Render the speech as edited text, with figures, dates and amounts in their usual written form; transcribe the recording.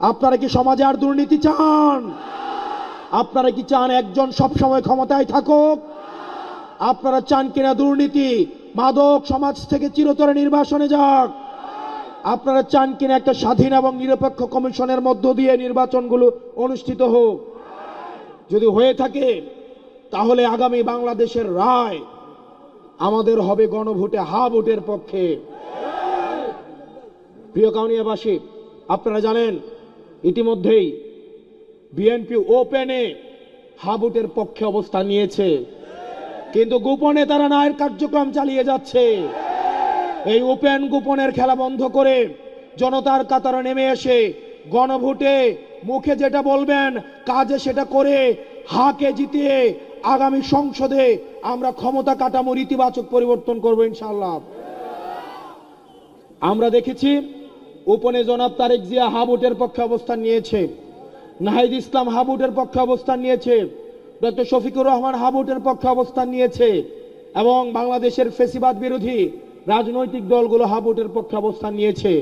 আপনারা কি সমাজে আর দুর্নীতি চান? আপনারা কি চান একজন সব সময় ক্ষমতায় থাকুক? আপনারা চান কিনা দুর্নীতি মাদক সমাজ থেকে চিরতরে নির্বাসনে যাক? আপনারা চান কিনা একটা স্বাধীন এবং নিরপেক্ষ কমিশনের মধ্য দিয়ে নির্বাচনগুলো অনুষ্ঠিত হোক? যদি হয়ে থাকে তাহলে আগামী বাংলাদেশের রায় আমাদের হবে গণভোটে হা ভোটের পক্ষে। প্রিয় কাউনিয়াবাসী, আপনারা জানেন ইতিমধ্যেই বিএনপি ওপেনে হা ভোটের পক্ষে অবস্থান নিয়েছে, কিন্তু গোপনে তারা ন্যায়ের কার্যক্রম চালিয়ে যাচ্ছে। এই ওপেন গোপনের খেলা বন্ধ করে জনতার কাতারে নেমে এসে গণভোটে মুখে যেটা বলবেন কাজে সেটা করে হাকে জিতিয়ে আগামী সংসদে আমরা ক্ষমতা কাঠামোর ইতিবাচক পরিবর্তন করব ইনশাআল্লাহ। আমরা দেখেছি ওপেনে জনাব তারেক জিয়া হা ভোটের পক্ষে অবস্থান নিয়েছে, নাহিদ ইসলাম হা ভোটের পক্ষে অবস্থান নিয়েছে, ডক্টর শফিকুর রহমান হা ভোটের পক্ষে অবস্থান নিয়েছে এবং বাংলাদেশের ফ্যাসিবাদ বিরোধী রাজনৈতিক দলগুলো হা ভোটের পক্ষে অবস্থান নিয়েছে।